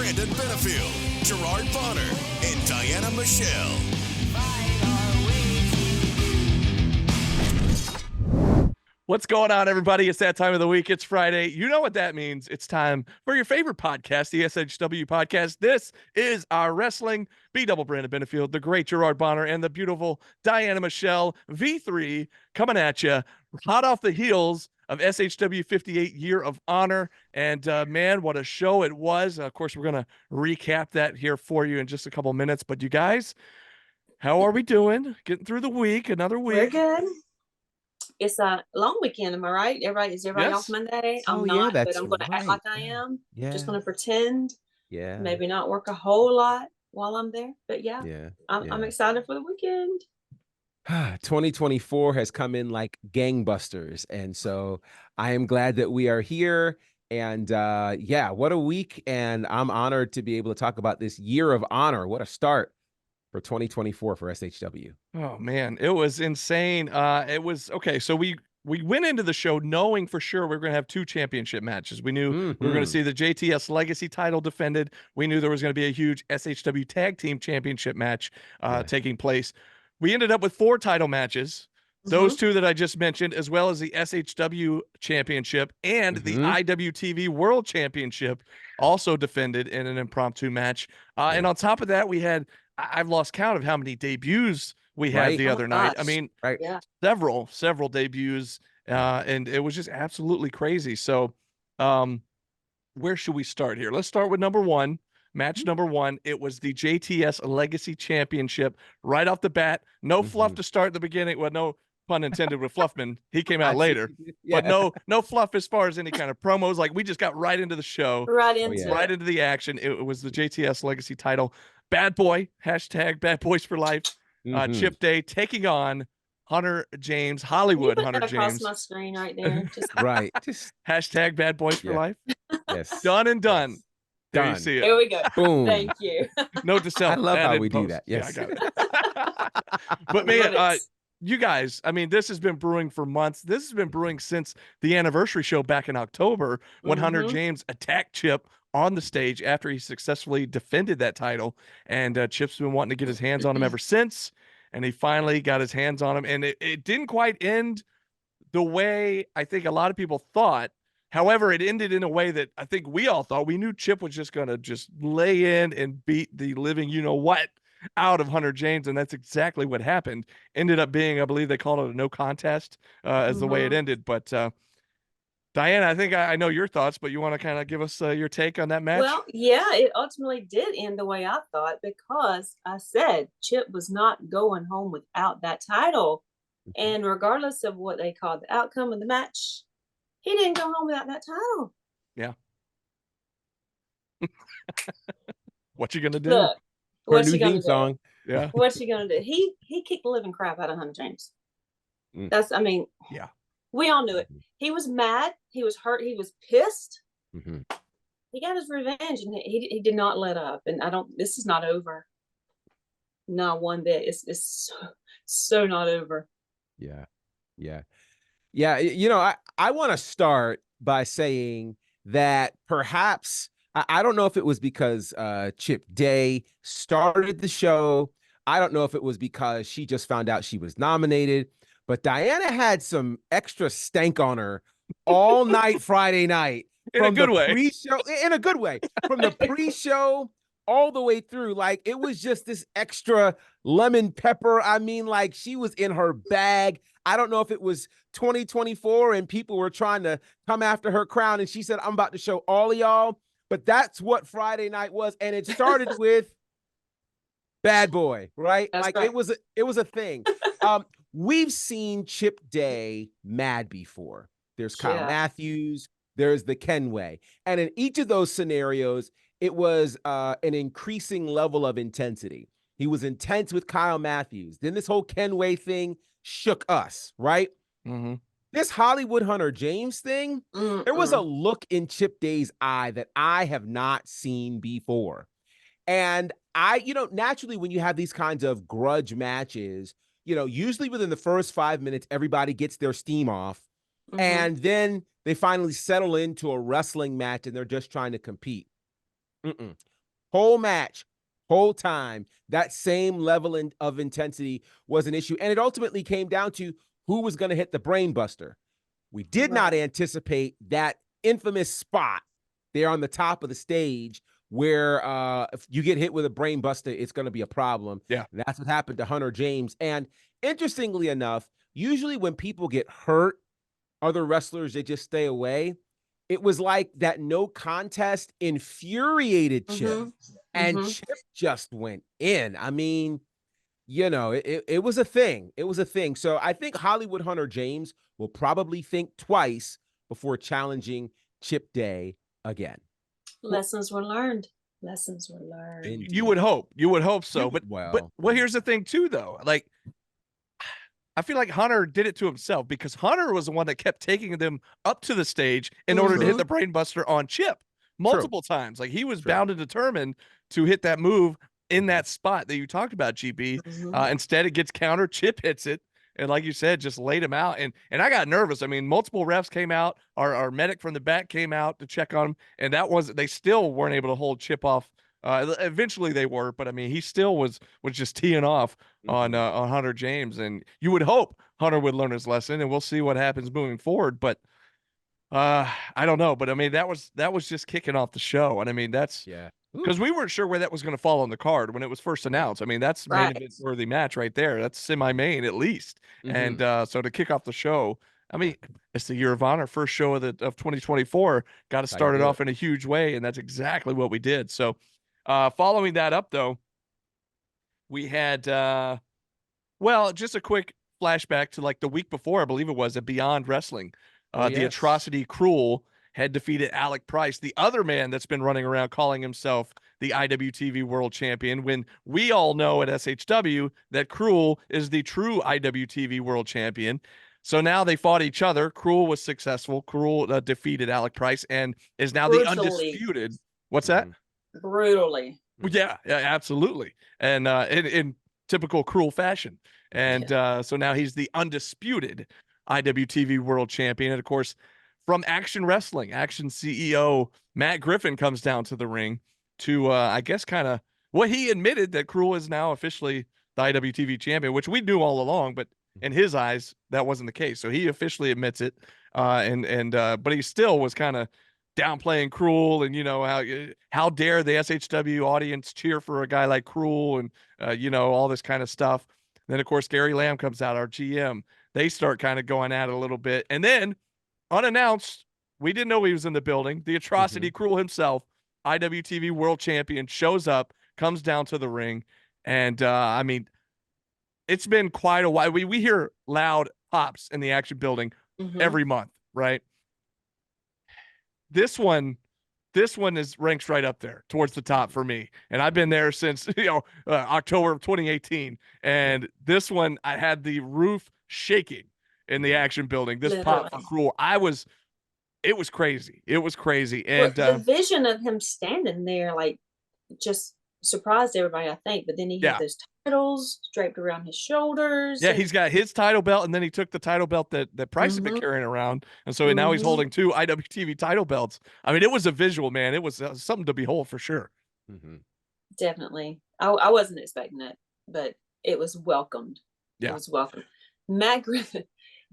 Brandon Benefield, Gerard Bonner, and Diana Michelle. What's going on, everybody? It's that time of the week. It's Friday. You know what that means. It's time for your favorite podcast, the SHW podcast. This is our wrestling. B-double Brandon Benefield, the great Gerard Bonner, and the beautiful Diana Michelle, V3, coming at you hot off the heels of SHW58 Year of Honor. And man, what a show it was. Of course, we're going to recap that here for you in just a couple minutes. But you guys, how are we doing? Getting through the week, another week. We're good. It's a long weekend, am I right? Is everybody Yes. off Monday? Oh, I'm yeah, not, that's but I'm going to act like I right. am. Yeah. Just going to pretend. Yeah. Maybe not work a whole lot while I'm there. But yeah, I'm excited for the weekend. 2024 has come in like gangbusters. And so I am glad that we are here. And yeah, what a week. And I'm honored to be able to talk about this Year of Honor. What a start for 2024 for SHW. Oh man, it was insane. It was okay. So we went into the show knowing for sure we were going to have two championship matches. We knew we were going to see the JTS Legacy title defended. We knew there was going to be a huge SHW Tag Team Championship match taking place. We ended up with 4 title matches. Those two that I just mentioned, as well as the SHW Championship and the IWTV World Championship, also defended in an impromptu match. And on top of that, we had I've lost count of how many debuts we had the other night. I mean, several debuts, and it was just absolutely crazy. So, where should we start here? Let's start with number one. Match number one. It was the JTS Legacy Championship right off the bat. No fluff to start at the beginning. Well, no pun intended with Fluffman. He came out later, but no fluff as far as any kind of promos. Like we just got right into the show, right into the action. It was the JTS Legacy title. Bad Boy, hashtag Bad Boys for Life, Chip Day taking on Hunter James, Hollywood Hunter James. Across my screen right there. Just Just hashtag Bad Boys for Life. Yes. Done and done. Yes. There Done. you see it. Here we go. Boom. Thank you. Note to self. I love how we do that. Yes. Yeah, I got it. But man, you guys, I mean, this has been brewing for months. This has been brewing since the anniversary show back in October when Hunter James attacked Chip on the stage after he successfully defended that title. And Chip's been wanting to get his hands on him ever since. And he finally got his hands on him. And it didn't quite end the way I think a lot of people thought. However, it ended in a way that I think we all thought. We knew Chip was just going to just lay in and beat the living you-know-what out of Hunter James, and that's exactly what happened. Ended up being, I believe they called it a no contest as the way it ended. But Diana, I think I know your thoughts, but you want to kind of give us your take on that match? Well, yeah, it ultimately did end the way I thought because I said Chip was not going home without that title. And regardless of what they called the outcome of the match, he didn't go home without that title. Yeah. What you gonna do? Look, what's he gonna song. Yeah. What's he gonna do? He kicked the living crap out of Hunter James. That's, I mean, we all knew it. He was mad. He was hurt. He was pissed. He got his revenge, and he did not let up. And this is not over. Not one bit. It's so not over. Yeah. You know, I want to start by saying that perhaps, I don't know if it was because Chip Day started the show. I don't know if it was because she just found out she was nominated, but Diana had some extra stank on her all night Friday night. In a good way. In a good way. From the pre-show all the way through. Like, it was just this extra lemon pepper. I mean, like, she was in her bag. I don't know if it was 2024 and people were trying to come after her crown, and she said, I'm about to show all of y'all. But that's what Friday night was. And it started with Bad Boy, right? That's like right. It was a thing. We've seen Chip Day mad before. There's Kyle Matthews, there's the Kenway. And in each of those scenarios, it was an increasing level of intensity. He was intense with Kyle Matthews. Then this whole Kenway thing shook us, right? This Hollywood Hunter James thing, there was a look in Chip Day's eye that I have not seen before. And naturally when you have these kinds of grudge matches, usually within the first 5 minutes, everybody gets their steam off. And then they finally settle into a wrestling match and they're just trying to compete. whole match, whole time, that same level of intensity was an issue. And it ultimately came down to who was going to hit the brain buster. We did not anticipate that infamous spot there on the top of the stage where if you get hit with a brain buster, it's going to be a problem. Yeah. And that's what happened to Hunter James. And interestingly enough, usually when people get hurt, other wrestlers, they just stay away. It was like that no contest infuriated Chip, and Chip just went in. I mean, you know, it was a thing. It was a thing. So I think Hollywood Hunter James will probably think twice before challenging Chip Day again. Lessons were learned. Lessons were learned. Indeed. You would hope. You would hope so. But well, here's the thing too, though. Like, I feel like Hunter did it to himself, because Hunter was the one that kept taking them up to the stage in order to hit the brainbuster on Chip multiple times. Like, he was bound and determined to hit that move in that spot that you talked about, GB. Instead, it gets countered. Chip hits it. And like you said, just laid him out. And I got nervous. I mean, multiple refs came out. Our medic from the back came out to check on him. And they still weren't able to hold Chip off. Eventually they were, but I mean, he still was just teeing off on Hunter James. And you would hope Hunter would learn his lesson, and we'll see what happens moving forward. But I don't know. But I mean, that was just kicking off the show. And I mean, that's because we weren't sure where that was going to fall on the card when it was first announced. I mean, that's main event worthy match right there. That's semi-main at least. And so to kick off the show, I mean, it's the Year of Honor, first show of 2024. Got to start it off in a huge way, and that's exactly what we did. So following that up, though, we had just a quick flashback to like the week before, I believe it was, at Beyond Wrestling. The Atrocity Cruel had defeated Alec Price, the other man that's been running around calling himself the IWTV World Champion, when we all know at SHW that Cruel is the true IWTV World Champion. So now they fought each other. Cruel was successful. Cruel defeated Alec Price and is now the undisputed. What's that? Brutally. Yeah, absolutely. And in typical Cruel fashion. And so now he's the undisputed IWTV World Champion. And of course, from Action Wrestling, Action CEO Matt Griffin comes down to the ring to, I guess, kind of, he admitted that Cruel is now officially the IWTV champion, which we knew all along, but in his eyes, that wasn't the case. So he officially admits it. But he still was kind of downplaying Cruel, and, you know, how dare the SHW audience cheer for a guy like Cruel, and, you know, all this kind of stuff. Then, of course, Gary Lamb comes out, our GM. They start kind of going at it a little bit. And then, unannounced, we didn't know he was in the building. The Atrocity Cruel himself, IWTV World Champion, shows up, comes down to the ring. And, I mean, it's been quite a while. We hear loud pops in the Action building every month, right? This one ranks right up there towards the top for me. And I've been there since, October of 2018. And this one, I had the roof shaking in the Action building. This pop for Cruel, it was crazy. It was crazy. And the vision of him standing there, like, just surprised everybody, I think. But then he had those titles draped around his shoulders. Yeah, he's got his title belt, and then he took the title belt that Price had been carrying around. And so now he's holding two IWTV title belts. I mean, it was a visual, man. It was something to behold for sure. Definitely. I wasn't expecting it, but it was welcomed. Yeah. It was welcomed. Matt Griffin,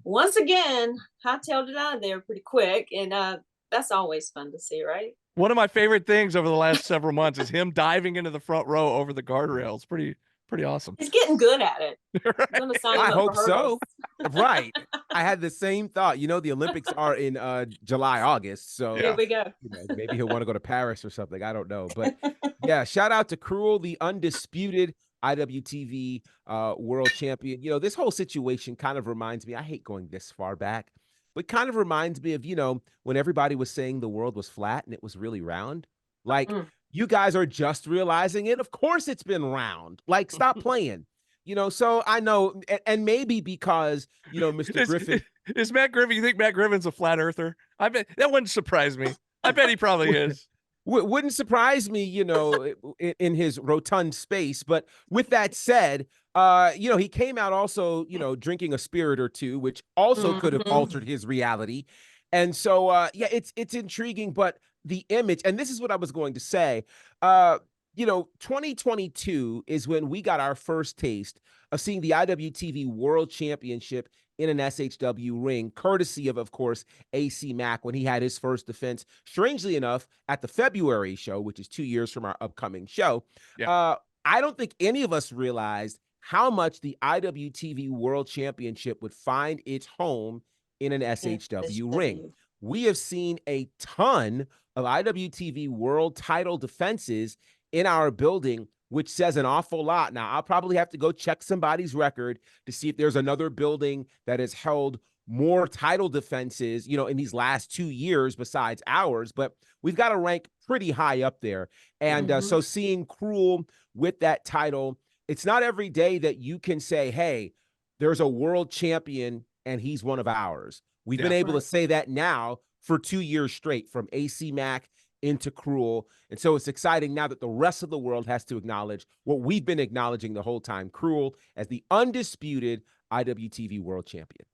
once again, hightailed it out of there pretty quick. And that's always fun to see, right? One of my favorite things over the last several months is him diving into the front row over the guardrails. Pretty awesome. He's getting good at it. Right. I hope so. Right. I had the same thought. You know, the Olympics are in July, August. So here we go. Maybe he'll want to go to Paris or something. I don't know. But yeah, shout out to Cruel, the undisputed IWTV world champion. You know, this whole situation kind of reminds me, I hate going this far back, but kind of reminds me of, you know, when everybody was saying the world was flat and it was really round. Like, you guys are just realizing it. Of course it's been round. Like, stop playing. You know, so I know, and maybe because, you know, Mr. Griffin. Is Matt Griffin, you think Matt Griffin's a flat earther? I bet that wouldn't surprise me. I bet he probably is. Wouldn't surprise me, you know, in his rotund space. But with that said, you know, he came out also, you know, drinking a spirit or two, which also could have altered his reality. And so, yeah, it's intriguing, but the image, and this is what I was going to say, 2022 is when we got our first taste of seeing the IWTV World Championship in an SHW ring, courtesy of course, AC Mack when he had his first defense, strangely enough, at the February show, which is 2 years from our upcoming show. Yeah. I don't think any of us realized how much the IWTV World Championship would find its home in an SHW ring. We have seen a ton of IWTV World title defenses in our building, which says an awful lot. Now, I'll probably have to go check somebody's record to see if there's another building that has held more title defenses, in these last 2 years besides ours, but we've got to rank pretty high up there. And so seeing Cruel with that title, it's not every day that you can say, hey, there's a world champion and he's one of ours. We've been able to say that now for 2 years straight, from AC Mack into Cruel. And so it's exciting now that the rest of the world has to acknowledge what we've been acknowledging the whole time, Cruel as the undisputed IWTV World Champion.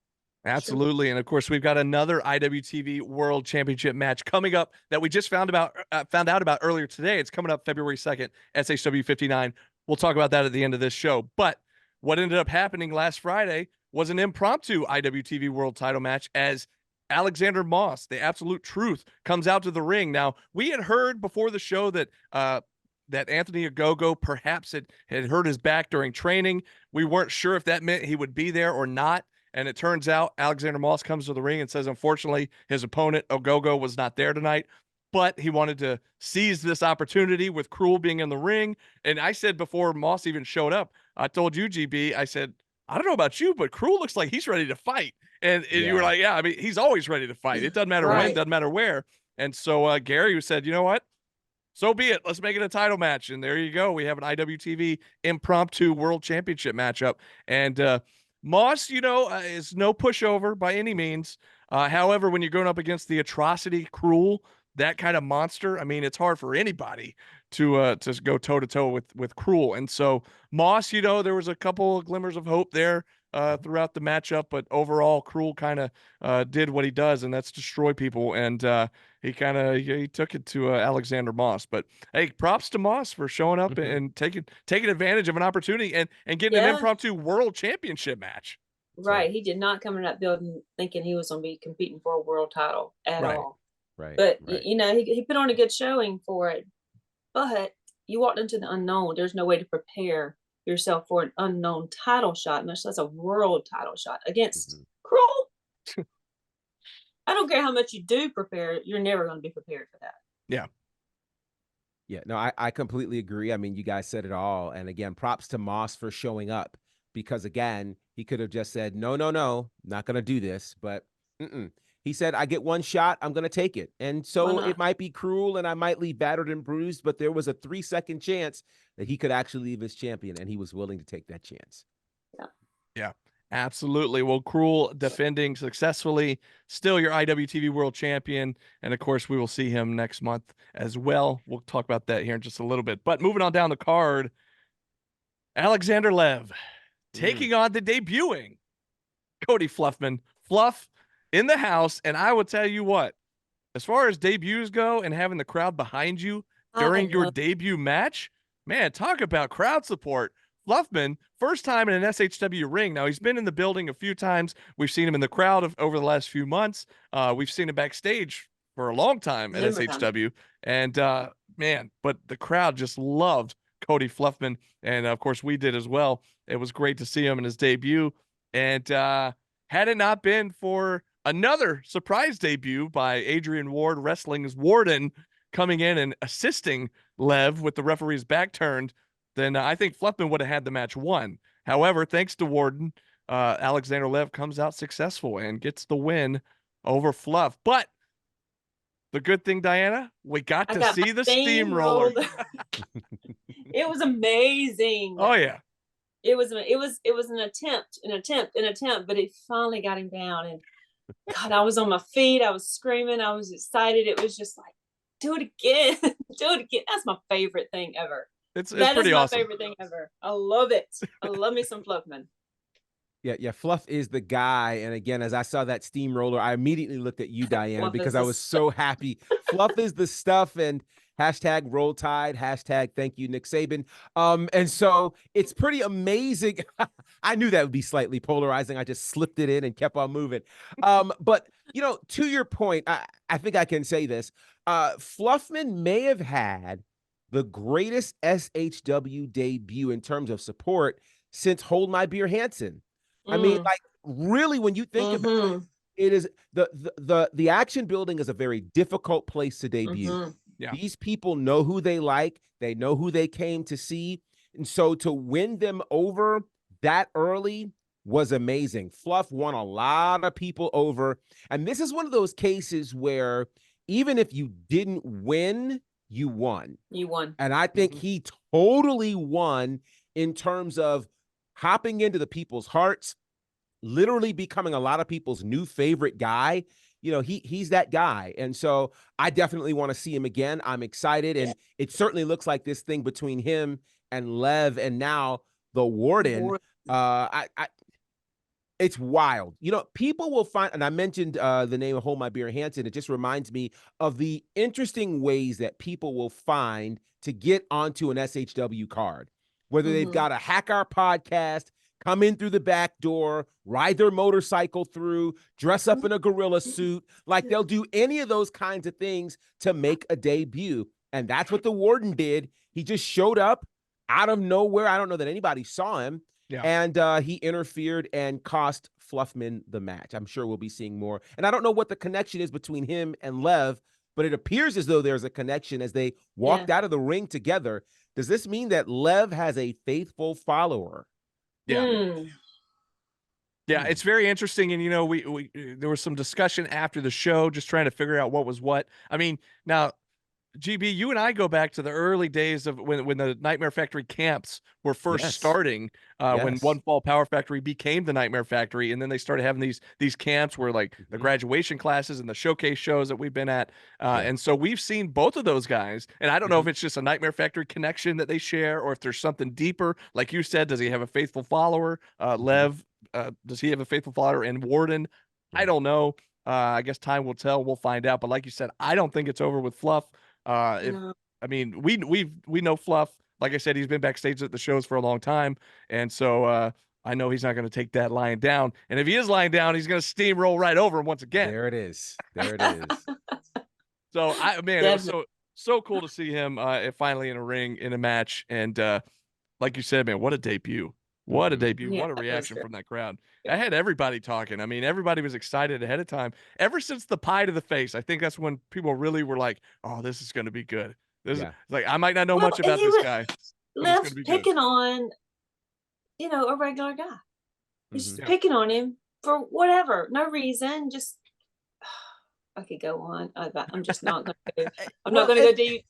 Absolutely. Sure. And of course, we've got another IWTV World Championship match coming up that we just found out about earlier today. It's coming up February 2nd, SHW59. We'll talk about that at the end of this show. But what ended up happening last Friday was an impromptu IWTV World title match as Alexander Moss, the Absolute Truth, comes out to the ring. Now, we had heard before the show that that Anthony Ogogo perhaps had hurt his back during training. We weren't sure if that meant he would be there or not. And it turns out Alexander Moss comes to the ring and says, unfortunately, his opponent, Ogogo, was not there tonight. But he wanted to seize this opportunity with Cruel being in the ring. And I said before Moss even showed up, I told you, GB, I said, I don't know about you, but Cruel looks like he's ready to fight. And you were like, yeah, I mean, he's always ready to fight. It doesn't matter when, doesn't matter where. And so Gary said, you know what? So be it. Let's make it a title match. And there you go. We have an IWTV impromptu World Championship matchup. And Moss, is no pushover by any means. However, when you're going up against the atrocity, Cruel, that kind of monster, I mean, it's hard for anybody to go toe-to-toe with Cruel. And so Moss, there was a couple of glimmers of hope there throughout the matchup, but overall Cruel kind of did what he does, and that's destroy people. And he took it to Alexander Moss. But hey, props to Moss for showing up and taking advantage of an opportunity and getting an impromptu World Championship match. Right. So, he did not come in that building thinking he was going to be competing for a world title at all. Right. But he put on a good showing for it. But you walked into the unknown. There's no way to prepare yourself for an unknown title shot, much less a world title shot against Cruel. I don't care how much you do prepare, you're never going to be prepared for that. Yeah, no, I completely agree. I mean, you guys said it all. And again, props to Moss for showing up, because again, he could have just said, no, not going to do this. But he said, I get one shot, I'm going to take it. And so it might be Cruel and I might leave battered and bruised, but there was a 3-second chance that he could actually leave as champion, and he was willing to take that chance. Yeah, absolutely. Well, Cruel defending successfully, still your IWTV World Champion. And of course, we will see him next month as well. We'll talk about that here in just a little bit. But moving on down the card, Alexander Lev taking on the debuting Cody Fluffman. Fluff in the house, and I will tell you what, as far as debuts go and having the crowd behind you during your debut match, man, talk about crowd support. Fluffman, first time in an SHW ring. Now, he's been in the building a few times. We've seen him in the crowd over the last few months. We've seen him backstage for a long time at SHW. And, but the crowd just loved Cody Fluffman. And, of course, we did as well. It was great to see him in his debut. And had it not been for another surprise debut by Adrian Ward, Wrestling's Warden, coming in and assisting Lev with the referee's back turned, then I think Fluffman would have had the match won. However, thanks to Warden, Alexander Lev comes out successful and gets the win over Fluff. But the good thing, Diana, we got to see the steamroller. It was amazing. Oh yeah. It was an attempt, but it finally got him down. And God, I was on my feet. I was screaming. I was excited. It was just like, do it again. Do it again. That's my favorite thing ever. It's pretty awesome. Favorite thing ever. I love it. I love me some Fluffman. Yeah. Fluff is the guy. And again, as I saw that steamroller, I immediately looked at you, Diana, Fluff because is I the was stuff. so happy. Fluff is the stuff, and hashtag roll tide, hashtag thank you, Nick Saban. And so it's pretty amazing. I knew that would be slightly polarizing. I just slipped it in and kept on moving. But to your point, I think I can say this. Fluffman may have had the greatest SHW debut in terms of support since Hold My Beer Hansen. I mean, Mm. like, really, when you think about Mm-hmm. it, is the action building is a very difficult place to debut. Mm-hmm. Yeah. These people know who they like, they know who they came to see. And so to win them over that early was amazing. Fluff won a lot of people over. And this is one of those cases where even if you didn't win, you won. You won. And I think he totally won in terms of hopping into the people's hearts, literally becoming a lot of people's new favorite guy. He's that guy. And so I definitely want to see him again. I'm excited. And it certainly looks like this thing between him and Lev and now the Warden. It's wild. People will find, and I mentioned the name of Hold My Beer Hansen. It just reminds me of the interesting ways that people will find to get onto an SHW card, whether they've got to hack our podcast, come in through the back door, ride their motorcycle through, dress up in a gorilla suit. Like, they'll do any of those kinds of things to make a debut. And that's what the Warden did. He just showed up out of nowhere. I don't know that anybody saw him. Yeah. And he interfered and cost Fluffman the match. I'm sure we'll be seeing more. And I don't know what the connection is between him and Lev, but it appears as though there's a connection as they walked out of the ring together. Does this mean that Lev has a faithful follower? Yeah. Yeah, it's very interesting. And, we there was some discussion after the show, just trying to figure out what was what. I mean, now, GB, you and I go back to the early days of when the Nightmare Factory camps were first starting, when One Fall Power Factory became the Nightmare Factory, and then they started having these camps where, like, the graduation classes and the showcase shows that we've been at, and so we've seen both of those guys, and I don't know if it's just a Nightmare Factory connection that they share, or if there's something deeper. Like you said, does he have a faithful follower? Lev, does he have a faithful follower? And Warden, I don't know. I guess time will tell. We'll find out. But like you said, I don't think it's over with Fluff. I mean, we know Fluff. Like I said, he's been backstage at the shows for a long time, and so I know he's not going to take that lying down. And if he is lying down, he's going to steamroll right over him once again. There it is. So it was so cool to see him finally in a ring in a match, and like you said, man, what a debut! What a debut! What a reaction from that crowd! I had everybody talking. I mean, everybody was excited ahead of time. Ever since the pie to the face, I think that's when people really were like, "Oh, this is going to be good." This is like, I might not know much about this guy. Left picking on, a regular guy. He's just picking on him for whatever, no reason. Just I could go on. I'm just not going to. I'm not going to go deep.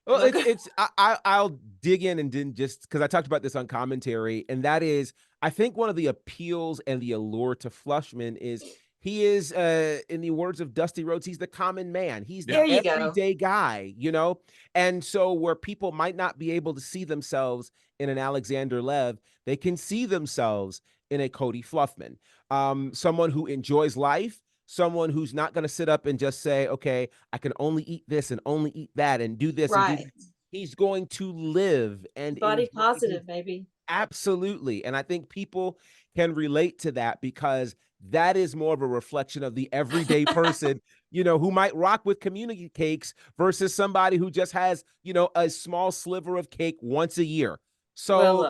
Well, I'll dig in and then just because I talked about this on commentary, and that is, I think one of the appeals and the allure to Flushman is he is, in the words of Dusty Rhodes, he's the common man. He's the everyday guy, and so where people might not be able to see themselves in an Alexander Lev, they can see themselves in a Cody Fluffman, someone who enjoys life. Someone who's not going to sit up and just say, okay, I can only eat this and only eat that and do this. Right. And do that. He's going to live and body positive, maybe. Absolutely. And I think people can relate to that because that is more of a reflection of the everyday person, who might rock with community cakes versus somebody who just has, a small sliver of cake once a year. So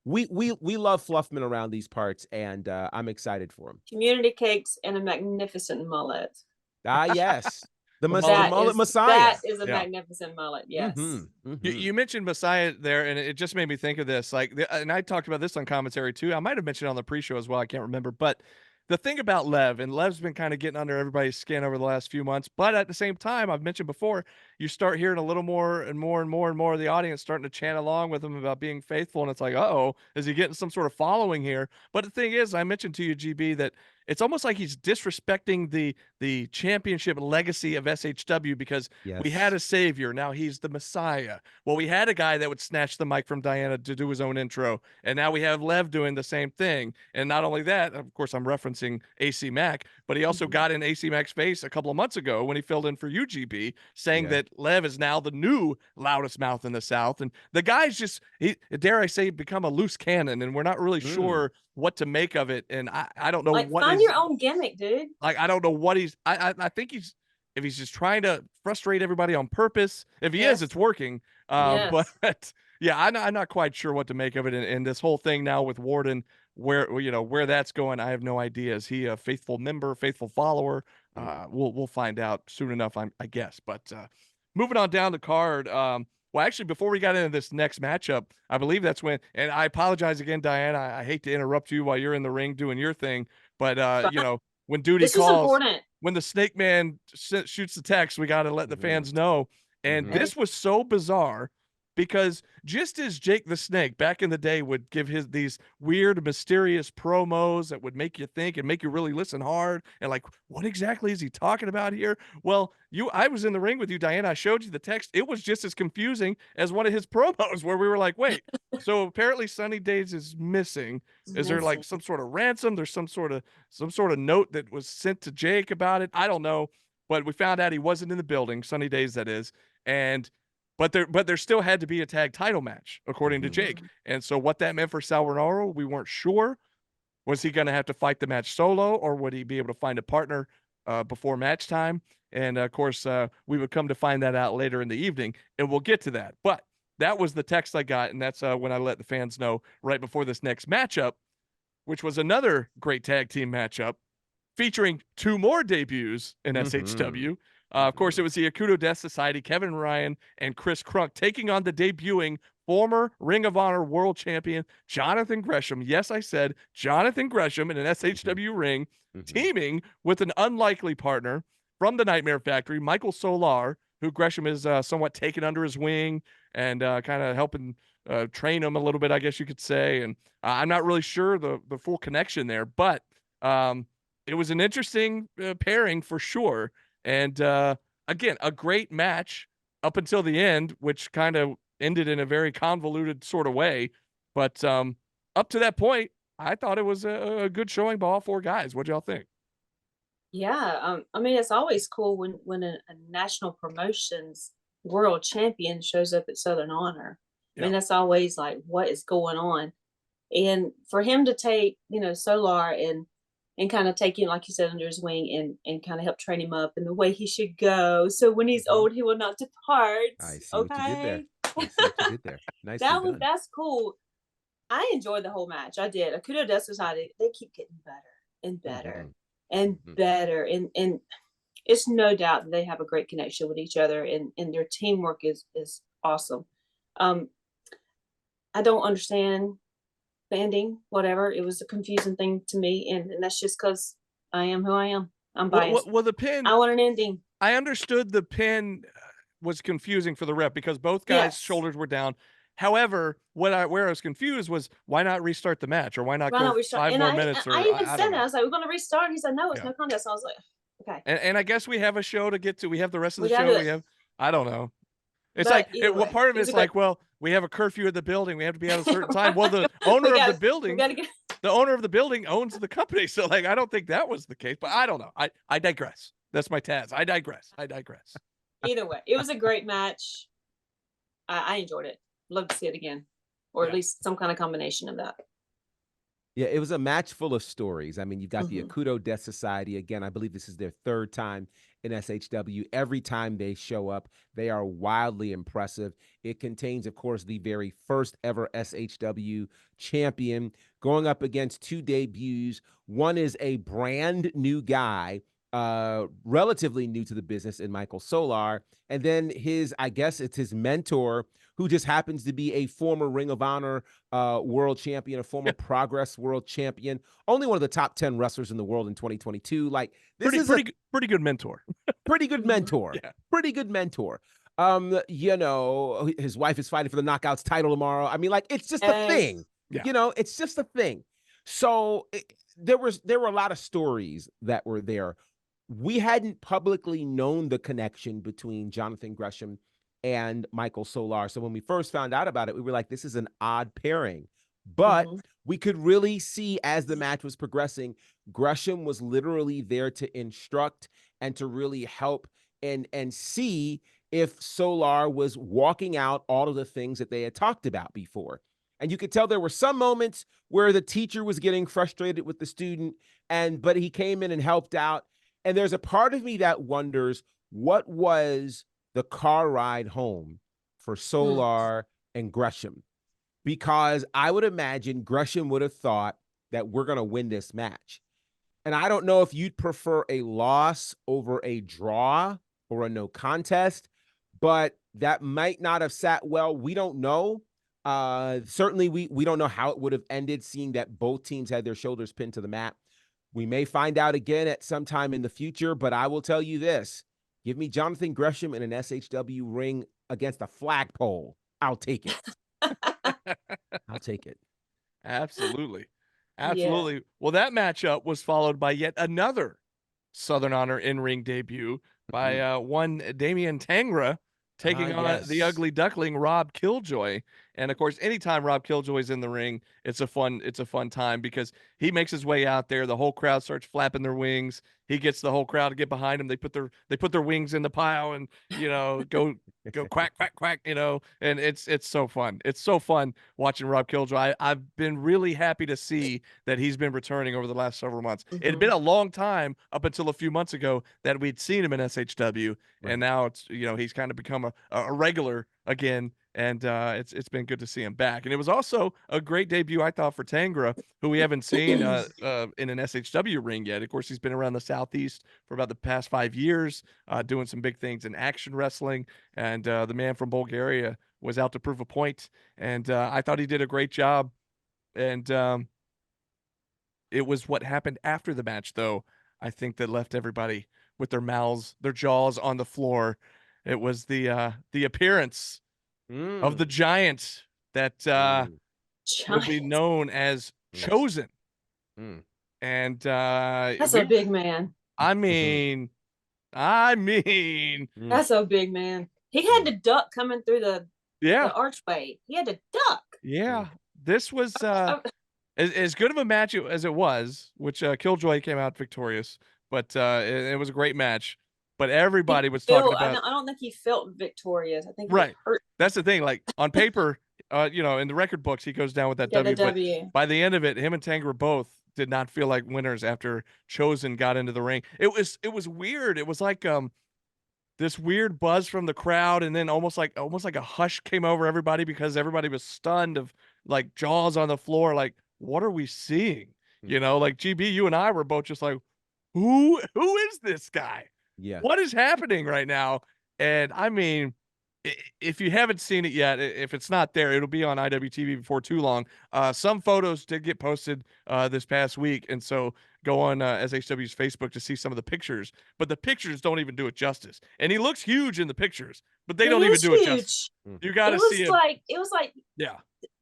we love Fluffman around these parts, and I'm excited for him. Community cakes and a magnificent mullet. Yes, the mullet Messiah. That is a magnificent mullet. Yes. You mentioned Messiah there, and it just made me think of this. And I talked about this on commentary too. I might have mentioned it on the pre-show as well. I can't remember, but the thing about Lev, and Lev's been kind of getting under everybody's skin over the last few months, but at the same time, I've mentioned before, you start hearing a little more and more and more and more of the audience starting to chant along with him about being faithful, and it's like, uh-oh, is he getting some sort of following here? But the thing is, I mentioned to you, GB, that it's almost like he's disrespecting the championship legacy of SHW because we had a savior. Now he's the Messiah. Well, we had a guy that would snatch the mic from Diana to do his own intro. And now we have Lev doing the same thing. And not only that, of course, I'm referencing AC Mack, but he also got in AC Mack's face a couple of months ago when he filled in for UGB, saying that Lev is now the new loudest mouth in the South. And the guy's just, dare I say, become a loose cannon. And we're not really sure what to make of it. And I don't know what find your own gimmick, dude. Like, I don't know what I think if he's just trying to frustrate everybody on purpose. If he is, it's working. But yeah, I'm not quite sure what to make of it. And this whole thing now with Warden, where that's going, I have no idea. Is he a faithful member, faithful follower? We'll find out soon enough, I guess. But moving on down the card, well, actually, before we got into this next matchup, I believe that's when, and I apologize again, Diana, I hate to interrupt you while you're in the ring doing your thing, but when duty calls, when the Snake Man shoots the text, we got to let the fans know. And this was so bizarre because just as Jake the Snake back in the day would give these weird, mysterious promos that would make you think and make you really listen hard and like, what exactly is he talking about here? Well, I was in the ring with you, Diana. I showed you the text. It was just as confusing as one of his promos where we were like, wait, so apparently Sunny Days is missing. Is there like some sort of ransom? There's some sort of note that was sent to Jake about it. I don't know, but we found out he wasn't in the building, Sunny Days that is. But there still had to be a tag title match, according to Jake. And so what that meant for Sal Rinauro, we weren't sure. Was he going to have to fight the match solo, or would he be able to find a partner before match time? And, of course, we would come to find that out later in the evening, and we'll get to that. But that was the text I got, and that's when I let the fans know right before this next matchup, which was another great tag team matchup featuring 2 more debuts in SHW. Of course, it was the Akuto Death Society, Kevin Ryan and Chris Crunk, taking on the debuting former Ring of Honor World Champion Jonathan Gresham. Yes, I said Jonathan Gresham in an SHW ring, teaming with an unlikely partner from the Nightmare Factory, Michael Solar, who Gresham is somewhat taken under his wing and kind of helping train him a little bit, I guess you could say. And I'm not really sure the full connection there, but it was an interesting pairing for sure. And again, a great match up until the end, which kind of ended in a very convoluted sort of way. But up to that point, I thought it was a good showing by all 4 guys. What y'all think? Yeah, I mean, it's always cool when a national promotions world champion shows up at Southern Honor. I mean, that's always like, what is going on? And for him to take, Solar and kind of take him, like you said, under his wing and kind of help train him up in the way he should go. So when he's old, he will not depart. I see what you did there. I see what you did there. Nice. That's cool. I enjoyed the whole match. I did. Akuto Death Society, they keep getting better and better and better. And it's no doubt that they have a great connection with each other and their teamwork is awesome. I don't understand the ending, whatever. It was a confusing thing to me, and that's just because I am who I am. I'm biased. Well, the pin, I want an ending. I understood the pin was confusing for the ref because both guys' shoulders were down. However, where I was confused was why not restart the match, or why not go restart? 5 more minutes? I even said that. I was like, we're going to restart. He said, no, it's no contest. I was like, okay. And I guess we have a show to get to. We have the rest of the show. I don't know. It's but like anyway, part of it's like, well, we have a curfew at the building. We have to be at a certain time. Well, the owner of the building, the owner of the building owns the company. So like, I don't think that was the case, but I don't know. I digress. That's my Taz. I digress. Either way, it was a great match. I enjoyed it. Love to see it again, or at least some kind of combination of that. Yeah, it was a match full of stories. I mean, you've got the Akuto Death Society. Again, I believe this is their 3rd time in SHW. Every time they show up, they are wildly impressive. It contains, of course, the very first ever SHW champion going up against 2 debuts. One is a brand new guy, relatively new to the business in Michael Solar. And then I guess it's his mentor, who just happens to be a former Ring of Honor world champion, a former Progress world champion, only one of the top 10 wrestlers in the world in 2022. Like, this is pretty good mentor. Pretty good mentor. Pretty good mentor. His wife is fighting for the Knockouts title tomorrow. I mean, like, it's just a thing. It's just a thing. So there were a lot of stories that were there. We hadn't publicly known the connection between Jonathan Gresham and Michael Solar. So when we first found out about it, we were like, this is an odd pairing. But we could really see as the match was progressing, Gresham was literally there to instruct and to really help and see if Solar was walking out all of the things that they had talked about before. And you could tell there were some moments where the teacher was getting frustrated with the student, but he came in and helped out. And there's a part of me that wonders, what was the car ride home for Solar and Gresham? Because I would imagine Gresham would have thought that we're going to win this match. And I don't know if you'd prefer a loss over a draw or a no contest, but that might not have sat well. We don't know. Certainly, we don't know how it would have ended, seeing that both teams had their shoulders pinned to the mat. We may find out again at some time in the future, but I will tell you this. Give me Jonathan Gresham in an SHW ring against a flagpole. I'll take it. I'll take it. Absolutely. Absolutely. Yeah. Well, that matchup was followed by yet another Southern Honor in-ring debut by one Damian Tangra taking on the ugly duckling Rob Killjoy. And of course, anytime Rob Killjoy's in the ring, it's a fun time because he makes his way out there. The whole crowd starts flapping their wings. He gets the whole crowd to get behind him. They put their wings in the pile and, go quack, quack, quack, and it's so fun. It's so fun watching Rob Killjoy. I've been really happy to see that he's been returning over the last several months. It had been a long time up until a few months ago that we'd seen him in SHW. Right. And now it's, he's kind of become a regular again. And it's been good to see him back. And it was also a great debut, I thought, for Tangra, who we haven't seen in an SHW ring yet. Of course, he's been around the Southeast for about the past 5 years, doing some big things in action wrestling. And the man from Bulgaria was out to prove a point. And I thought he did a great job. And it was what happened after the match, though, I think, that left everybody with their jaws on the floor. It was the appearance of the giant that would be known as Chosen. And that's a big man. I mean, that's a big man. He had to duck coming through the archway. He had to duck. Yeah, this was as good of a match as it was, which Killjoy came out victorious, but it was a great match. But everybody was talking about. I don't think he felt victorious. I think he hurt. That's the thing. Like on paper, in the record books, he goes down with that W. But by the end of it, him and Tangra both did not feel like winners after Chosen got into the ring. It was weird. It was like this weird buzz from the crowd, and then almost like a hush came over everybody because everybody was stunned of like jaws on the floor. Like, what are we seeing? Like GB, you and I were both just like, who is this guy? Yeah. What is happening right now? And I mean, if you haven't seen it yet, if it's not there, it'll be on IWTV before too long. Some photos did get posted this past week, and so go on SHW's Facebook to see some of the pictures. But the pictures don't even do it justice. And he looks huge in the pictures, but they don't even do it justice. You got to see him. It was like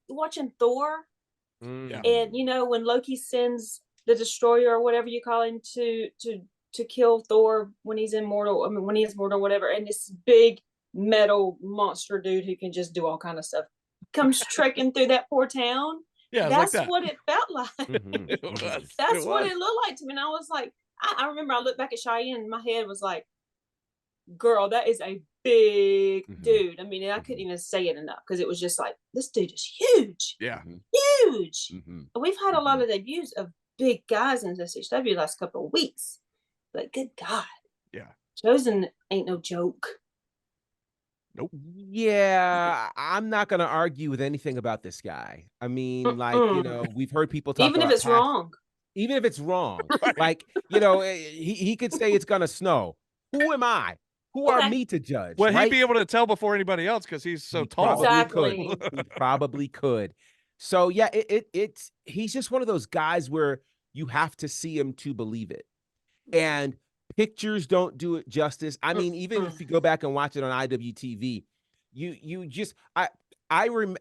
watching Thor. And when Loki sends the Destroyer or whatever you call him to kill Thor when he's immortal. I mean, when he is mortal, whatever. And this big metal monster dude who can just do all kind of stuff comes trekking through that poor town. Yeah, that's like that. what it felt like. That's what it looked like to me. And I was like, I remember I looked back at Cheyenne and my head was like, girl, that is a big dude. I mean, I couldn't even say it enough because it was just like, this dude is huge. Yeah. Huge. We've had a lot of debuts of big guys in SHW the last couple of weeks. But good God. Yeah. Chosen ain't no joke. Nope. Yeah, I'm not going to argue with anything about this guy. I mean, we've heard people talk even about if it's wrong. Even if it's wrong. Like, he could say it's going to snow. Who am I? Who are me to judge? Well, he'd be able to tell before anybody else because he's so tall. Exactly. He probably could. So, yeah, he's just one of those guys where you have to see him to believe it. And pictures don't do it justice. I mean, even if you go back and watch it on IWTV, you just I remember.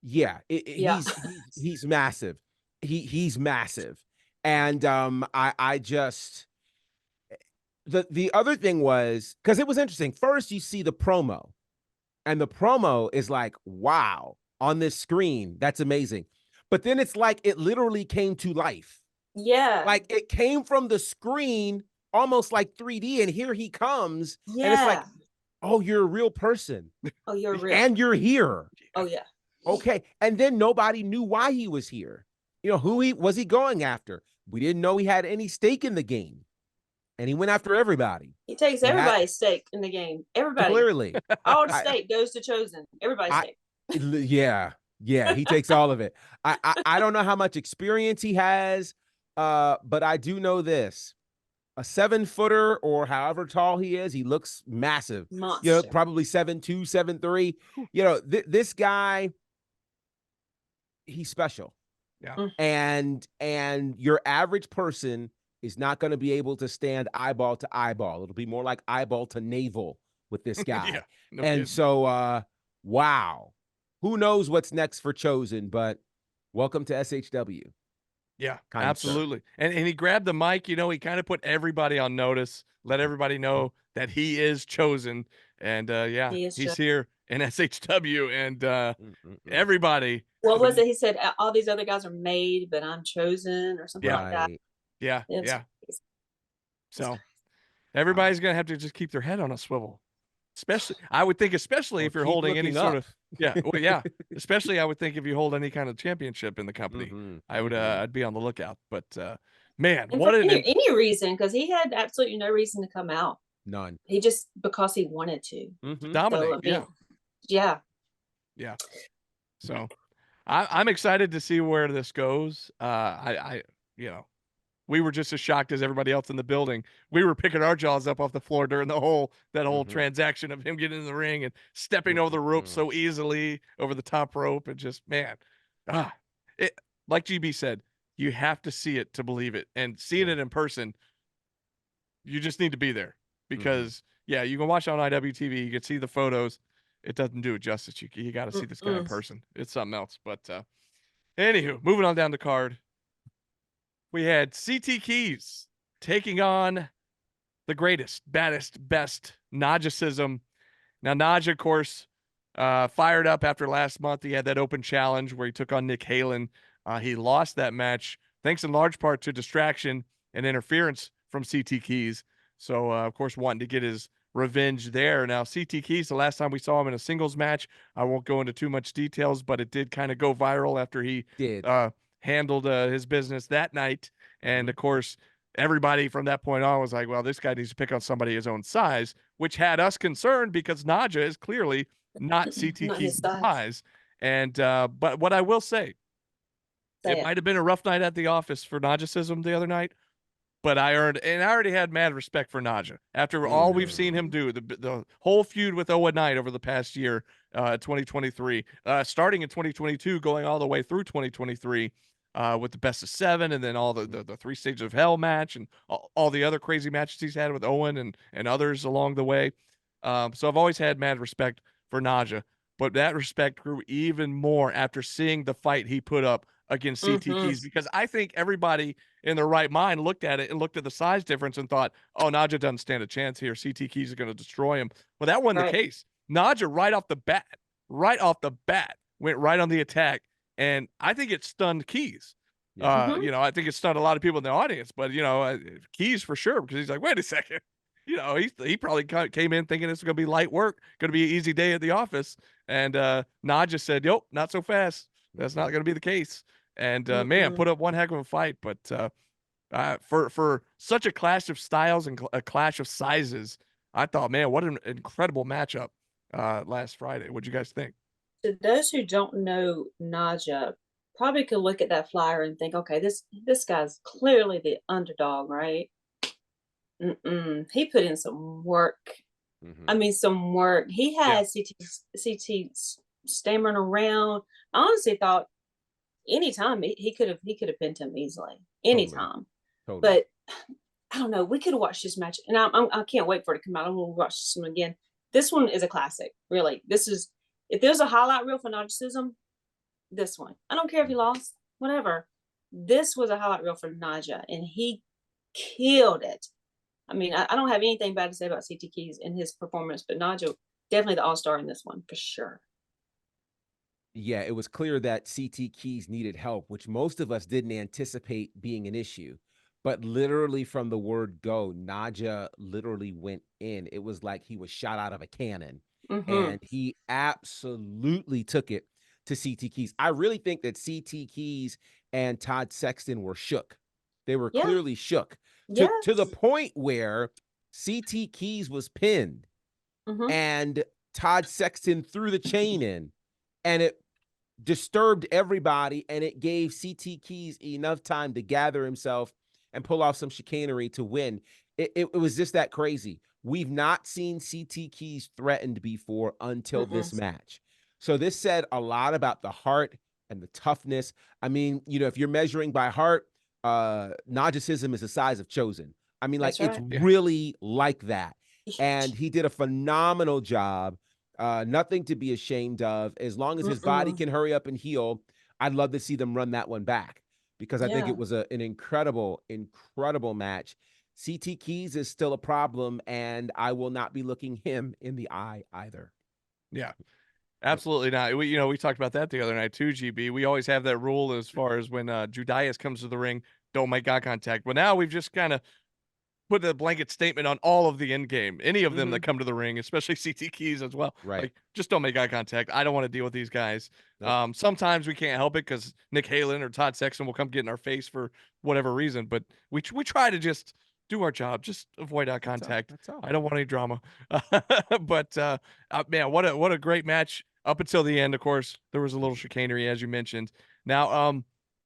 Yeah, he's massive. He's massive, And I just the other thing was, because it was interesting. First, you see the promo, and the promo is like, wow, on this screen, that's amazing. But then it's like it literally came to life. Yeah. Like it came from the screen, almost like 3D, and here he comes, Yeah. and it's like, oh, you're a real person. Oh, you're real. And you're here. Oh, yeah. Okay. And then nobody knew why he was here. You know, who he was he going after? We didn't know he had any stake in the game. And he went after everybody. He takes everybody's stake in the game. Everybody. Clearly. All the stake goes to Chosen. Everybody's stake. Yeah. Yeah. He takes all of it. I don't know how much experience he has, but I do know this. A 7-footer or however tall he is, he looks massive. Monster. You know, probably 7'2", 7'3". You know, this guy, he's special. Yeah. And your average person is not going to be able to stand eyeball to eyeball. It'll be more like eyeball to navel with this guy. Yeah, no and kidding. So, wow. Who knows what's next for Chosen, but welcome to SHW. Yeah, absolutely. And he grabbed the mic, you know, he kind of put everybody on notice, let everybody know that he is chosen. And yeah, he's here in SHW, and everybody. What was it? He said, all these other guys are made, but I'm chosen, or something like that. Yeah. Yeah. So everybody's going to have to just keep their head on a swivel. Especially, I would think, especially if you're holding any sort of, especially I would think if you hold any kind of championship in the company, I would, I'd be on the lookout. But man, and what any reason, because he had absolutely no reason to come out. None. He just, because he wanted to dominate. So, yeah. So I'm excited to see where this goes. We were just as shocked as everybody else in the building. We were picking our jaws up off the floor during that whole transaction of him getting in the ring and stepping over the rope so easily, over the top rope, and just, man, like GB said, you have to see it to believe it, and seeing it in person, you just need to be there, because you can watch it on IWTV, you can see the photos. It doesn't do it justice. You got to see this guy in person. It's something else. But anywho, moving on down the card. We had CT Keys taking on the greatest, baddest, best, Najacism. Now, Naja, of course, fired up after last month. He had that open challenge where he took on Nick Halen. He lost that match, thanks in large part to distraction and interference from CT Keys. So, of course, wanting to get his revenge there. Now, CT Keys, the last time we saw him in a singles match, I won't go into too much details, but it did kind of go viral after he handled his business that night. And of course, everybody from that point on was like, well, this guy needs to pick on somebody his own size, which had us concerned because Naja is clearly not CT Keys' size. And but what I will say, it might have been a rough night at the office for Najacism the other night, but I already had mad respect for Naja after all we've seen him do, the whole feud with Owen Knight over the past year, 2023, starting in 2022, going all the way through 2023, with the best of 7, and then all the 3 stages of hell match, and all the other crazy matches he's had with Owen and others along the way. So I've always had mad respect for Naja, but that respect grew even more after seeing the fight he put up against CT Keys, because I think everybody in their right mind looked at it and looked at the size difference and thought, oh, Naja doesn't stand a chance here. CT Keys is going to destroy him. Well, that wasn't the case. Naja right off the bat, went right on the attack. And I think it stunned Keys. I think it stunned a lot of people in the audience, but Keys for sure, because he's like, wait a second. He probably came in thinking it's going to be light work, going to be an easy day at the office. And Naja said, "Yo, not so fast. That's not going to be the case." And man, put up one heck of a fight. But for such a clash of styles and a clash of sizes, I thought, man, what an incredible matchup last Friday. What'd you guys think? To those who don't know Naja, probably could look at that flyer and think, okay, this guy's clearly the underdog, right? He put in some work. I mean, some work. He had CT stammering around. I honestly thought anytime he could have pinned him easily, anytime. Totally. But I don't know. We could have watched this match, and I can't wait for it to come out. I'm gonna watch this one again. This one is a classic, really. This is, if there's a highlight reel for Najacism, this one. I don't care if he lost, whatever. this was a highlight reel for Naja, and he killed it. I mean, I don't have anything bad to say about CT Keys in his performance, but Naja, definitely the all-star in this one, for sure. Yeah, it was clear that CT Keys needed help, which most of us didn't anticipate being an issue. But literally from the word go, Naja literally went in. It was like he was shot out of a cannon. And he absolutely took it to CT Keys. I really think that CT Keys and Todd Sexton were shook. They were clearly shook to the point where CT Keys was pinned and Todd Sexton threw the chain in, and it disturbed everybody, and it gave CT Keys enough time to gather himself and pull off some chicanery to win. It was just that crazy. We've not seen CT Keys threatened before until this match. So this said a lot about the heart and the toughness. I mean, you know, if you're measuring by heart, Najicism is the size of Chosen. I mean, like, it's really like that. And he did a phenomenal job. Nothing to be ashamed of. As long as his body can hurry up and heal, I'd love to see them run that one back, because I think it was an incredible, incredible match. CT Keys is still a problem, and I will not be looking him in the eye either. Yeah, absolutely not. We talked about that the other night too, GB. We always have that rule as far as when Judias comes to the ring, don't make eye contact. But now we've just kind of put a blanket statement on all of the end game, any of them that come to the ring, especially CT Keys as well. Right. Like, just don't make eye contact. I don't want to deal with these guys. Sometimes we can't help it because Nick Halen or Todd Sexton will come get in our face for whatever reason, but we try to just do our job, just avoid eye contact. That's all. I don't want any drama. But man, what a great match up until the end. Of course, there was a little chicanery, as you mentioned. Now,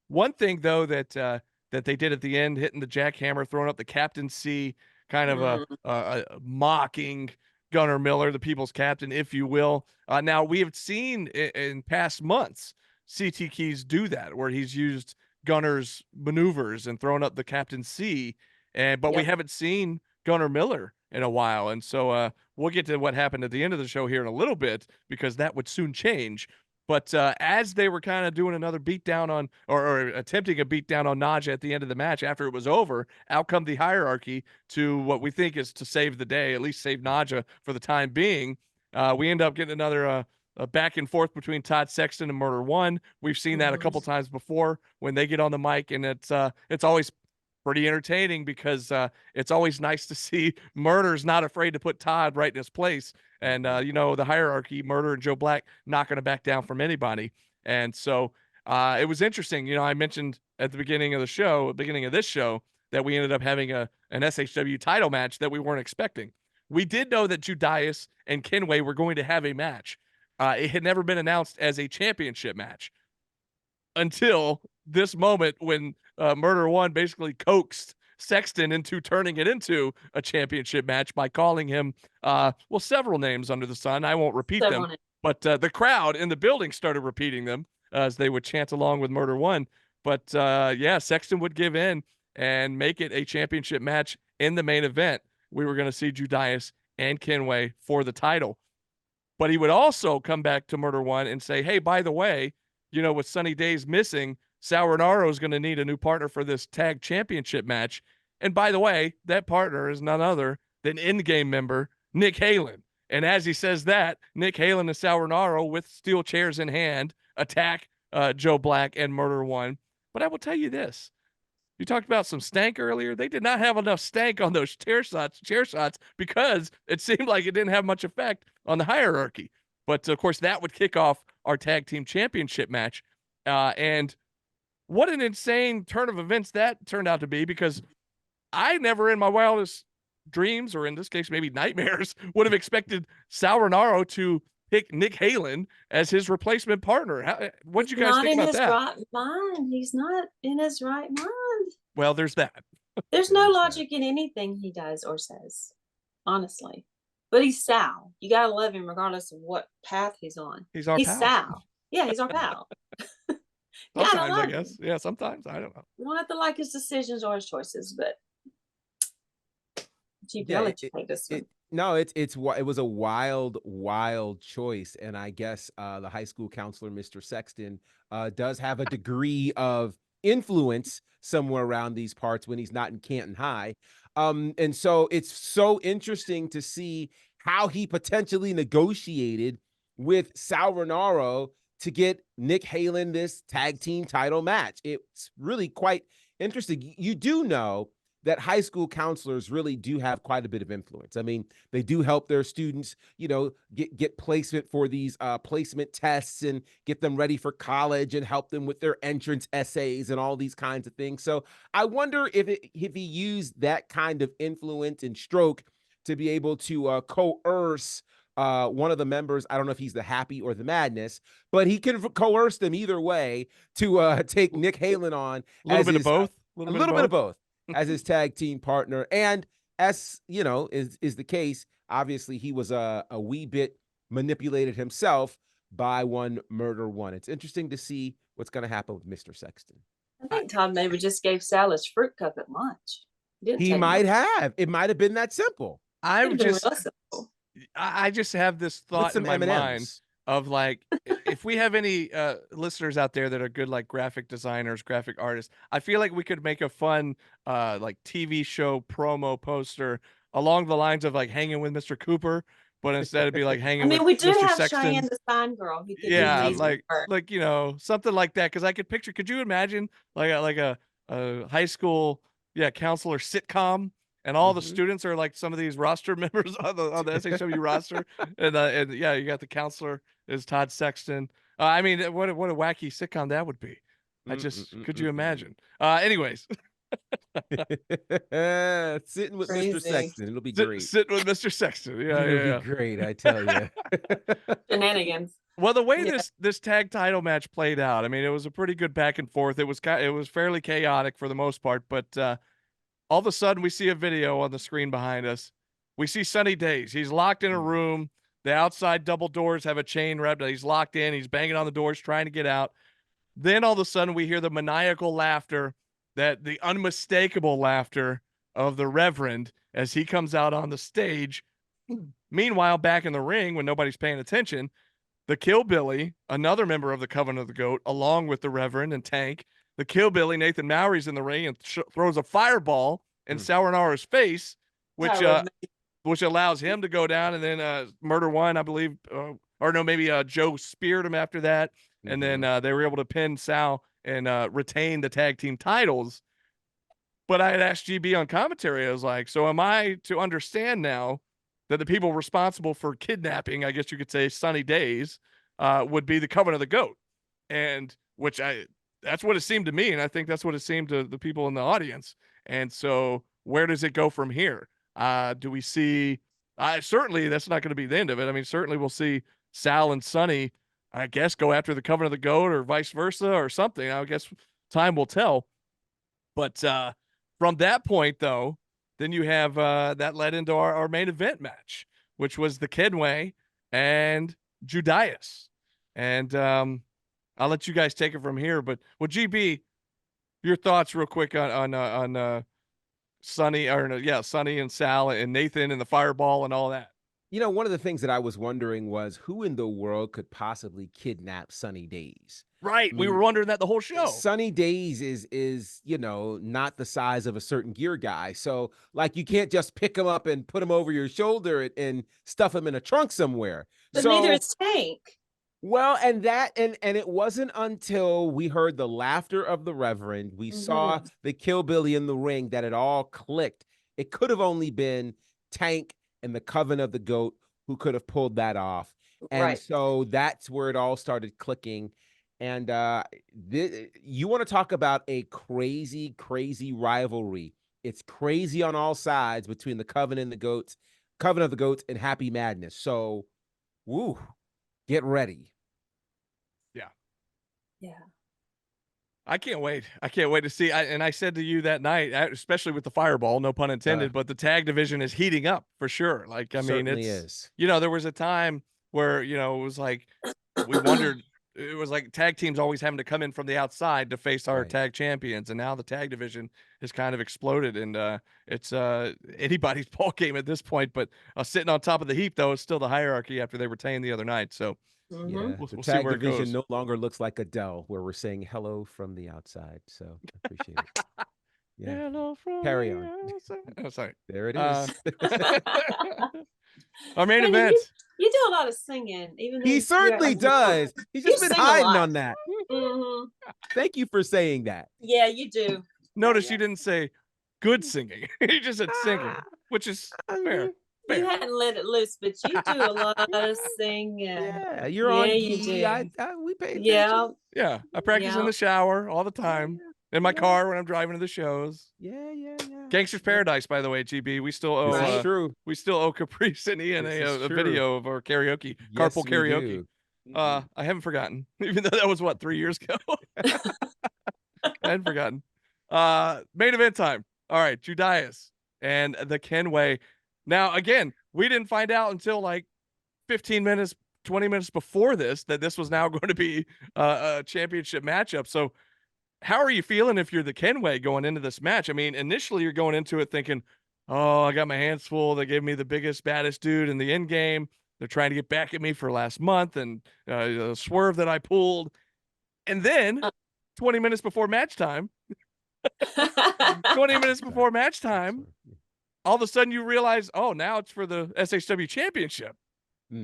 one thing though that they did at the end, hitting the jackhammer, throwing up the captaincy, kind of a mocking Gunnar Miller, the people's captain, if you will. Now, we have seen in past months CT Keys do that, where he's used Gunnar's maneuvers and thrown up the captaincy, but we haven't seen Gunnar Miller in a while. And so we'll get to what happened at the end of the show here in a little bit, because that would soon change. But as they were kind of doing another beatdown on, or attempting a beatdown on Naja at the end of the match, after it was over, out come the hierarchy to what we think is to save the day, at least save Naja for the time being. We end up getting another back and forth between Todd Sexton and Murder One. We've seen that a couple times before when they get on the mic, and it's always pretty entertaining, because it's always nice to see Murder's not afraid to put Todd right in his place. And, the hierarchy, Murder and Joe Black, not going to back down from anybody. And so it was interesting. I mentioned at the beginning of this show, that we ended up having an SHW title match that we weren't expecting. We did know that Judias and Kenway were going to have a match. It had never been announced as a championship match until this moment, when Murder One basically coaxed Sexton into turning it into a championship match by calling him several names under the sun. I won't repeat them, but the crowd in the building started repeating them as they would chant along with Murder One. But Sexton would give in and make it a championship match in the main event. We were going to see Judias and Kenway for the title, but he would also come back to Murder One and say, hey, by the way, with Sunny Days missing, Sauronaro is going to need a new partner for this tag championship match. And by the way, that partner is none other than in-game member Nick Halen. And as he says that, Nick Halen and Sauronaro, with steel chairs in hand, attack Joe Black and Murder One. But I will tell you this. You talked about some stank earlier. They did not have enough stank on those chair shots, because it seemed like it didn't have much effect on the hierarchy. But, of course, that would kick off our tag team championship match. And what an insane turn of events that turned out to be, because I never in my wildest dreams, or in this case, maybe nightmares, would have expected Sauronaro to pick Nick Halen as his replacement partner. What did you guys think about that? Not in his right mind. He's not in his right mind. Well, there's that. There's no logic in anything he does or says, honestly. But he's Sal. You gotta love him regardless of what path he's on. He's pal. Sal. Yeah, he's our pal. Sometimes, I guess. Yeah, sometimes. I don't know. We don't have to like his decisions or his choices, but it was a wild choice. And I guess the high school counselor, Mr. Sexton, does have a degree of influence somewhere around these parts when he's not in Canton High. And so it's so interesting to see how he potentially negotiated with Sal Rinauro to get Nick Halen this tag team title match. It's really quite interesting. You do know that high school counselors really do have quite a bit of influence. I mean, they do help their students, get placement for these placement tests and get them ready for college and help them with their entrance essays and all these kinds of things. So I wonder if he used that kind of influence and stroke to be able to coerce one of the members. I don't know if he's the Happy or the Madness, but he can coerce them either way to take Nick Halen on. A little bit of both. A little bit of both as his tag team partner. And as is the case, obviously he was a wee bit manipulated himself by one Murder One. It's interesting to see what's going to happen with Mr. Sexton. I think Todd maybe just gave Sal his fruit cup at lunch. He might have. It might have been that simple. I just have this thought in my mind of like, if we have any listeners out there that are good, like graphic designers, graphic artists, I feel like we could make a fun like TV show promo poster along the lines of like Hanging with Mr. Cooper, but instead it'd be like hanging with we do Mr. have Sexton. Cheyenne the sign girl. Who could Yeah, do like something like that. Because I could picture. Could you imagine like a high school counselor sitcom? And all the students are like some of these roster members on the SHW roster, and you got the counselor is Todd Sexton. I mean, what a wacky sitcom that would be. Could you imagine? Anyways, sitting with Mr. Sexton, it'll be great. Sitting with Mr. Sexton, it'll be great. I tell you, shenanigans. Well, the way this tag title match played out, I mean, it was a pretty good back and forth. It was fairly chaotic for the most part, but. All of a sudden, we see a video on the screen behind us. We see Sunny Days. He's locked in a room. The outside double doors have a chain wrapped. He's locked in. He's banging on the doors, trying to get out. Then all of a sudden, we hear the maniacal laughter, the unmistakable laughter of the Reverend as he comes out on the stage. Meanwhile, back in the ring, when nobody's paying attention, the Killbilly, another member of the Coven of the Goat, along with the Reverend and Tank, the Killbilly, Nathan Mowry's in the ring and throws a fireball in Sal Rinaro's face, which allows him to go down. And then Murder One, I believe, maybe Joe speared him after that. And then they were able to pin Sal and retain the tag team titles. But I had asked GB on commentary. I was like, so am I to understand now that the people responsible for kidnapping, I guess you could say, Sunny Days, would be the Coven of the Goat? And that's what it seemed to me, and I think that's what it seemed to the people in the audience. And so where does it go from here? Do we see certainly that's not going to be the end of it. I mean, certainly we'll see Sal and Sunny, I guess, go after the Coven of the Goat or vice versa or something. I guess time will tell. But from that point, though, then you have that led into our main event match, which was the Kenway and Judas. And I'll let you guys take it from here, but GB, your thoughts real quick on Sunny and Sal and Nathan and the fireball and all that. One of the things that I was wondering was who in the world could possibly kidnap Sunny Days? Right. We were wondering that the whole show. Sunny Days is not the size of a certain gear guy. So like you can't just pick him up and put him over your shoulder and stuff him in a trunk somewhere. But neither is Tank. Well, and it wasn't until we heard the laughter of the Reverend, we saw the Killbilly in the ring, that it all clicked. It could have only been Tank and the Coven of the Goat who could have pulled that off. And so that's where it all started clicking. And you want to talk about a crazy, crazy rivalry. It's crazy on all sides between the Coven of the Goats and Happy Madness. So, get ready. Yeah. I can't wait. I can't wait to see. And I said to you that night, especially with the fireball, no pun intended, but the tag division is heating up for sure. Like, I mean, is. There was a time where, it was like, we wondered, it was like tag teams always having to come in from the outside to face our Right. tag champions, and now the tag division has kind of exploded, and it's anybody's ball game at this point. But sitting on top of the heap, though, is still the hierarchy after they retained the other night. So Yeah, we'll the see tag where it division goes. no longer looks like Adele, where we're saying hello from the outside. So I appreciate it. Yeah, Hello from carry the on. outside. Oh, sorry. There it is. Our main Brandon, event. you do a lot of singing, even though He certainly does. He's just been sing a hiding lot. on that. Mhm. Thank you for saying that. Yeah, you do. Notice Yeah. you didn't say good singing. You just said singing, which is fair. You Fair. hadn't let it loose, but you do a lot of singing. Yeah, you're Yeah, on you key. do. We pay attention. Yeah. Yeah, I practice in Yeah. the shower all the time, in my car when I'm driving to the shows. Yeah. Gangster's Paradise, by the way, GB. We still owe Right. True. we still owe Caprice and Ian This is a true. video of our karaoke, Yes, carpool we karaoke. do. I haven't forgotten, even though that was what 3 years ago. I hadn't forgotten. Main event time. All right, Judias and the Kenway. Now, again, we didn't find out until like 15 minutes, 20 minutes before this that this was now going to be a championship matchup. So, how are you feeling if you're the Kenway going into this match? I mean, initially you're going into it thinking, oh, I got my hands full. They gave me the biggest, baddest dude in the end game. They're trying to get back at me for last month and the swerve that I pulled. And then 20 minutes before match time, 20 minutes before match time, all of a sudden you realize, oh, now it's for the SHW championship.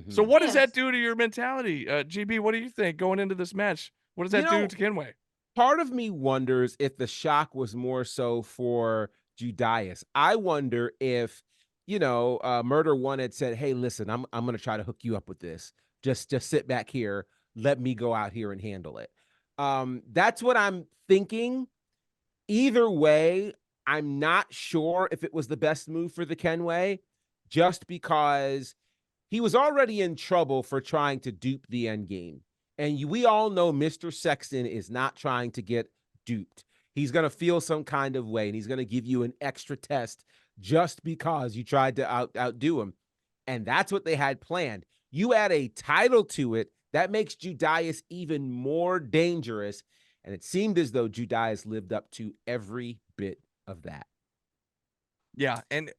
So what does that do to your mentality? GB, what do you think going into this match? What does that do to Kenway? Part of me wonders if the shock was more so for Judias. I wonder if, Murder One had said, "Hey, listen, I'm going to try to hook you up with this. Just sit back here. Let me go out here and handle it." That's what I'm thinking. Either way, I'm not sure if it was the best move for the Kenway, just because he was already in trouble for trying to dupe the end game. And we all know Mr. Sexton is not trying to get duped. He's going to feel some kind of way, and he's going to give you an extra test just because you tried to outdo him. And that's what they had planned. You add a title to it, that makes Judias even more dangerous. And it seemed as though Judias lived up to every bit of that. Yeah, and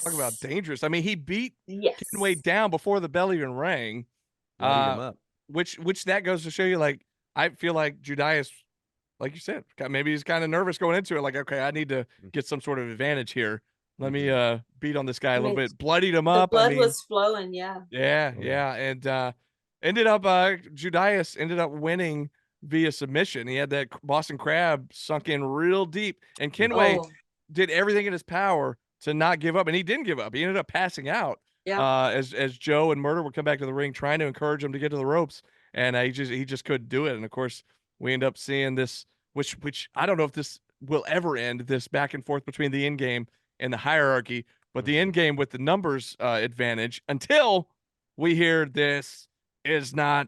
talk about dangerous. I mean, he beat Kenway down before the bell even rang. Bloodied him up. Which that goes to show you, like, I feel like Judias, like you said, maybe he's kind of nervous going into it. Like, okay, I need to get some sort of advantage here. Let me beat on this guy a little bit. Bloodied him up. The blood was flowing, yeah. Yeah. And ended up Judias ended up winning via submission. He had that Boston Crab sunk in real deep, and Kenway did everything in his power to not give up, and he didn't give up. He ended up passing out. Yeah. As Joe and Murder would come back to the ring trying to encourage him to get to the ropes, and he just couldn't do it. And of course, we end up seeing this, which I don't know if this will ever end, this back and forth between the end game and the hierarchy, but the end game with the numbers advantage, until we hear this is not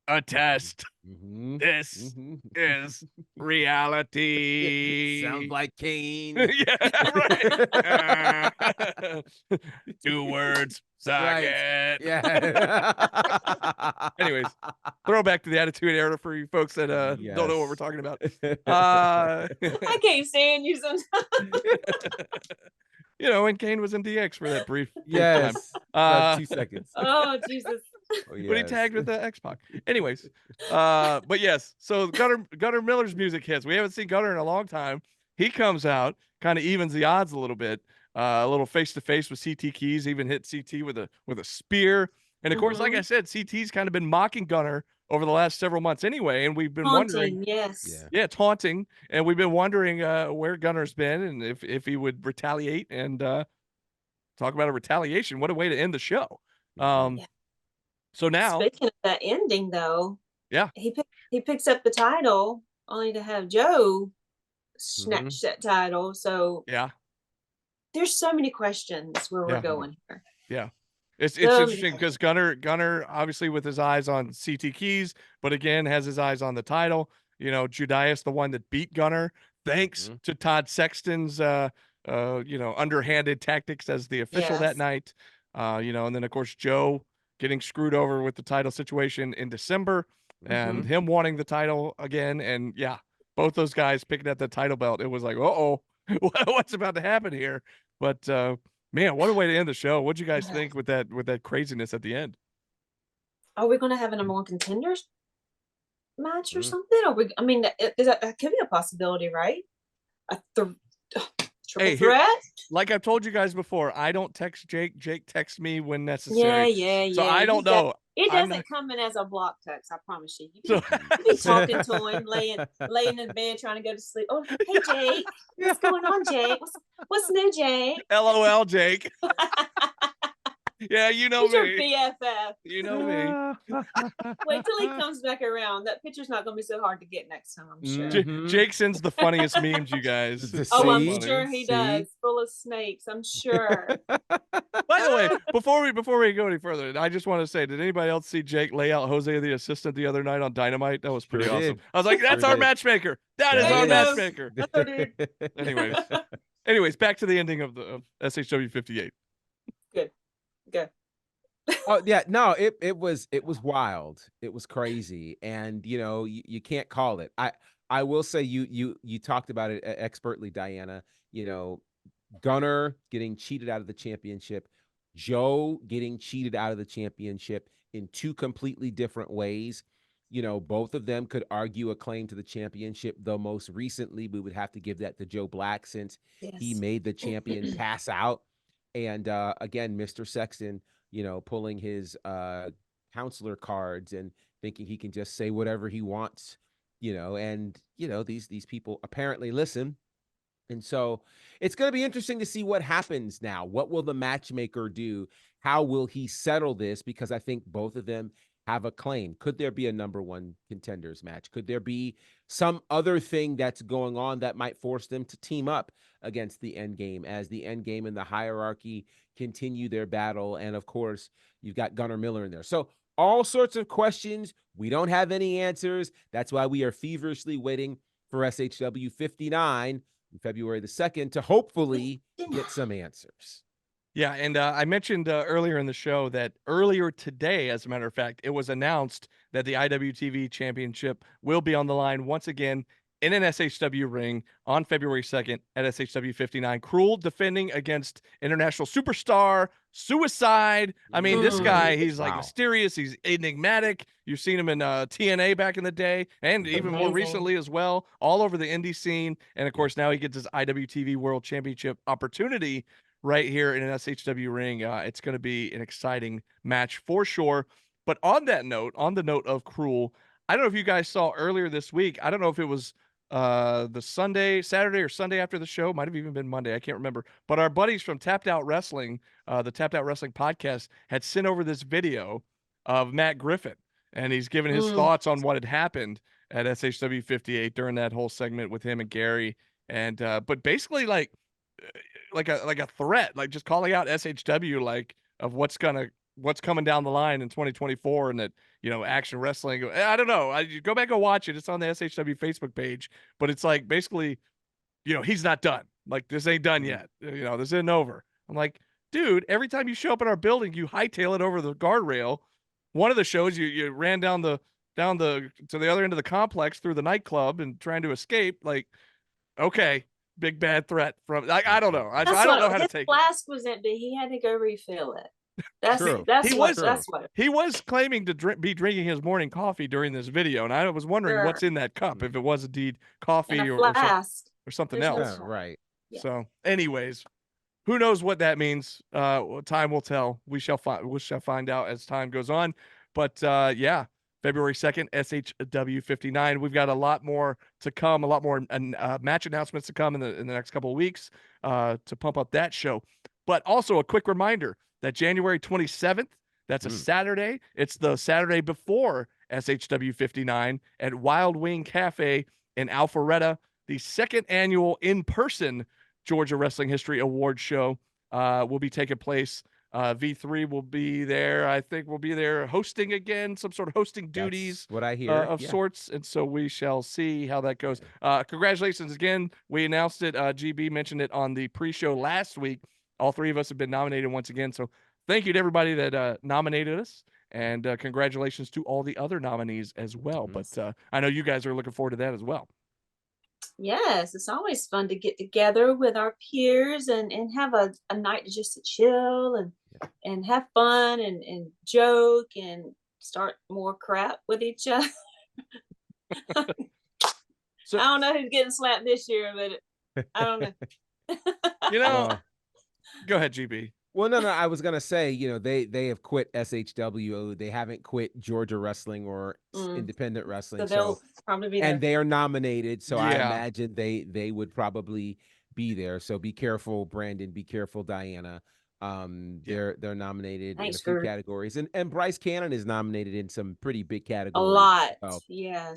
a test. This is reality. Sounds like Kane. Yeah, right. 2 words. Suck it. Yeah. Anyways, throwback to the Attitude Era for you folks that don't know what we're talking about. I can't stand you sometimes. When Kane was in DX for that brief time. 2 seconds. Oh, Jesus. When he tagged with the X-Pac. Anyways, but yes, so Gunnar Miller's music hits. We haven't seen Gunnar in a long time. He comes out, kind of evens the odds a little bit. A little face-to-face with CT Keys, even hit CT with a spear. And of course, like I said, CT's kind of been mocking Gunnar over the last several months anyway, and we've been wondering. Yes. Yeah, taunting. And we've been wondering where Gunnar's been and if he would retaliate, and talk about a retaliation. What a way to end the show. So now, speaking of that ending, though, he picks up the title only to have Joe snatch that title. So there's so many questions where we're going here. Yeah, it's interesting because Gunnar obviously with his eyes on CT Keys, but again has his eyes on the title. Judias, the one that beat Gunnar, thanks to Todd Sexton's underhanded tactics as the official that night. And then of course Joe getting screwed over with the title situation in December. and him wanting the title again. And yeah, both those guys picking at the title belt. It was like, uh-oh, what's about to happen here? But man, what a way to end the show. What'd you guys think with that craziness at the end? Are we going to have a number one contenders match or something? Or I mean, that could be a possibility, right? Triple threat. Like I've told you guys before, I don't text Jake. Jake texts me when necessary. Yeah. So I don't know. It doesn't come in as a block text. I promise you. You be talking to him, laying in bed, trying to go to sleep. Oh, hey Jake, what's going on, Jake? What's new, Jake? LOL, Jake. Yeah, you know He's me. Your BFF. You know me. Wait till he comes back around. That picture's not going to be so hard to get next time, I'm sure. Jake sends the funniest memes, you guys. I'm sure he does. Full of snakes, I'm sure. By the way, before we go any further, I just want to say, did anybody else see Jake lay out Jose the assistant the other night on Dynamite? That was pretty awesome. I was like, that's our matchmaker. That is our matchmaker. Anyways, back to the ending of the SHW58. Good. Oh yeah, no, it was wild. It was crazy, and you can't call it. I will say you talked about it expertly, Diana. Gunner getting cheated out of the championship, Joe getting cheated out of the championship in two completely different ways. Both of them could argue a claim to the championship, though most recently we would have to give that to Joe Black since he made the champion pass out. And again, Mr. Sexton, pulling his counselor cards and thinking he can just say whatever he wants, and these people apparently listen. And so it's going to be interesting to see what happens now. What will the matchmaker do? How will he settle this? Because I think both of them have a claim. Could there be a number one contenders match? Could there be some other thing that's going on that might force them to team up against the end game as the end game and the hierarchy continue their battle? And of course, you've got Gunnar Miller in there. So all sorts of questions. We don't have any answers. That's why we are feverishly waiting for SHW 59 on February the 2nd to hopefully get some answers. Yeah, and I mentioned earlier in the show that earlier today, as a matter of fact, it was announced that the IWTV Championship will be on the line once again in an SHW ring on February 2nd at SHW 59. Cruel defending against international superstar Suicide. I mean, this guy, he's like mysterious. He's enigmatic. You've seen him in TNA back in the day and even more recently as well, all over the indie scene. And of course, now he gets his IWTV World Championship opportunity right here in an SHW ring. It's going to be an exciting match for sure. But on that note, on the note of Cruel, I don't know if you guys saw earlier this week. I don't know if it was the Saturday or Sunday after the show. Might have even been Monday. I can't remember. But our buddies from Tapped Out Wrestling, the Tapped Out Wrestling podcast, had sent over this video of Matt Griffin. And he's given his thoughts on what had happened at SHW 58 during that whole segment with him and Gary. And but basically like a threat, like just calling out SHW, like of what's coming down the line in 2024, and that Action Wrestling. I don't know. You go back and watch it. It's on the SHW Facebook page, but it's like basically, he's not done. Like this ain't done yet. This isn't over. I'm like, dude, every time you show up in our building, you hightail it over the guardrail. One of the shows you ran down to the other end of the complex through the nightclub and trying to escape. Like, okay. Big bad threat from I don't know. I don't know how to take it. His flask was empty. He had to go refill it. That's true. That's what he was claiming to be drinking his morning coffee during this video, and I was wondering what's in that cup, if it was indeed coffee or something else. Yeah, right. Yeah. So, anyways, who knows what that means? Time will tell. We shall find out as time goes on. But yeah. February 2nd, SHW 59. We've got a lot more to come, a lot more match announcements to come in the next couple of weeks to pump up that show. But also a quick reminder that January 27th, that's a Saturday. It's the Saturday before SHW 59 at Wild Wing Cafe in Alpharetta, the second annual in-person Georgia Wrestling History Award show will be taking place. V3 will be there. I think we'll be there hosting again, some sort of hosting duties. That's what I hear of sorts. And so we shall see how that goes. Congratulations again. We announced it. GB mentioned it on the pre-show last week. All three of us have been nominated once again. So thank you to everybody that nominated us. And congratulations to all the other nominees as well. But I know you guys are looking forward to that as well. Yes, it's always fun to get together with our peers and have a night just to chill and have fun and joke and start more crap with each other. So, I don't know who's getting slapped this year, but I don't know. Go ahead, GB. Well, no, I was gonna say, they have quit SHW. They haven't quit Georgia Wrestling or Independent Wrestling. So they'll probably be there. And they are nominated, so I imagine they would probably be there. So be careful, Brandon. Be careful, Diana. They're nominated in a few categories, and Bryce Cannon is nominated in some pretty big categories. A lot, yes.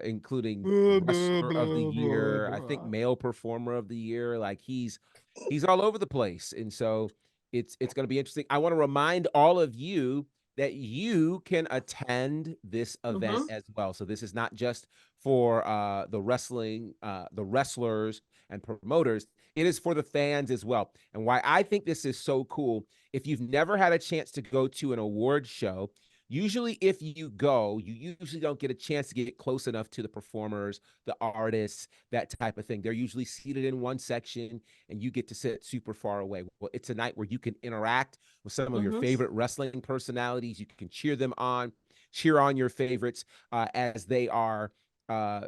Including Wrestler of the Year, I think Male Performer of the Year. Like he's all over the place, and so it's going to be interesting. I want to remind all of you that you can attend this event as well. So this is not just for the wrestlers and promoters. It is for the fans as well. And why I think this is so cool, if you've never had a chance to go to an award show, usually if you go, you usually don't get a chance to get close enough to the performers, the artists, that type of thing. They're usually seated in one section and you get to sit super far away. Well, it's a night where you can interact with some of your favorite wrestling personalities. You can cheer on your favorites as they are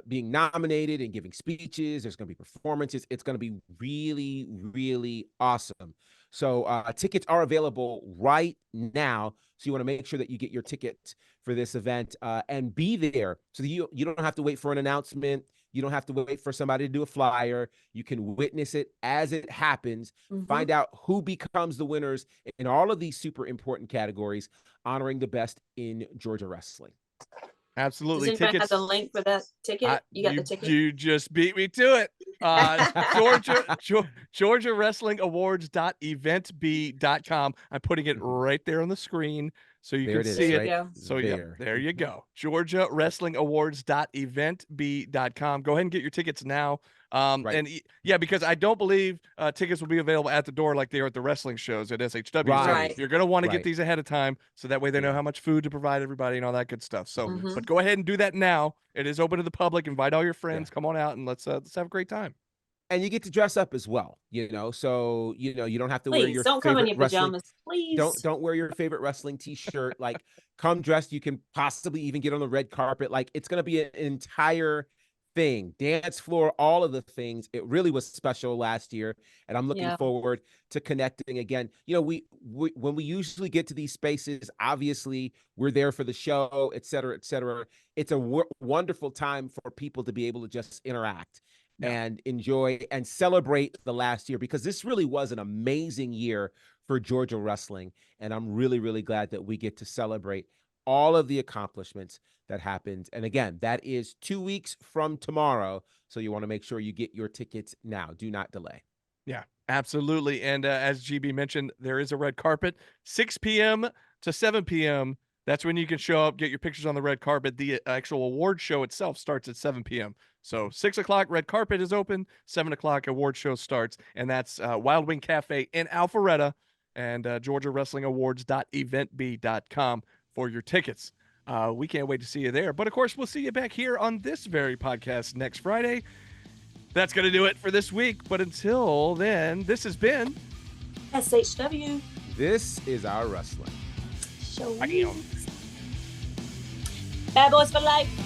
being nominated and giving speeches. There's going to be performances. It's going to be really, really awesome. So tickets are available right now. So you want to make sure that you get your tickets for this event and be there. So that you don't have to wait for an announcement. You don't have to wait for somebody to do a flyer. You can witness it as it happens. Find out who becomes the winners in all of these super important categories, honoring the best in Georgia wrestling. Absolutely. Does anybody have the link for that ticket? You got the ticket? You just beat me to it. Georgia Wrestling Awards.eventb.com. I'm putting it right there on the screen so you can see it. Right? So there you go. Georgia Wrestling Awards.eventb.com. Go ahead and get your tickets now. And because I don't believe tickets will be available at the door like they are at the wrestling shows at SHW. Right. So you're going to want to get these ahead of time so that way they know how much food to provide everybody and all that good stuff. So, but go ahead and do that now. It is open to the public. Invite all your friends. Come on out and let's have a great time. And you get to dress up as well, so you don't have to wear your don't come in your pajamas, please. Don't wear your favorite wrestling t-shirt. Like, come dressed. You can possibly even get on the red carpet. Like, it's going to be an entire thing, dance floor, all of the things. It really was special last year, and I'm looking forward to connecting again. We when we usually get to these spaces, obviously we're there for the show, et cetera, et cetera. It's a wonderful time for people to be able to just interact and enjoy and celebrate the last year, because this really was an amazing year for Georgia wrestling. And I'm really, really glad that we get to celebrate all of the accomplishments that happened. And again, that is 2 weeks from tomorrow. So you want to make sure you get your tickets now. Do not delay. Yeah, absolutely. And as GB mentioned, there is a red carpet, 6 p.m. to 7 p.m. That's when you can show up, get your pictures on the red carpet. The actual award show itself starts at 7 p.m. So 6 o'clock, red carpet is open. 7 o'clock, award show starts. And that's Wild Wing Cafe in Alpharetta, and Georgia Wrestling Awards.eventb.com for your tickets. We can't wait to see you there. But, of course, we'll see you back here on this very podcast next Friday. That's going to do it for this week. But until then, this has been SHW. This is our wrestling. Bad boys for life.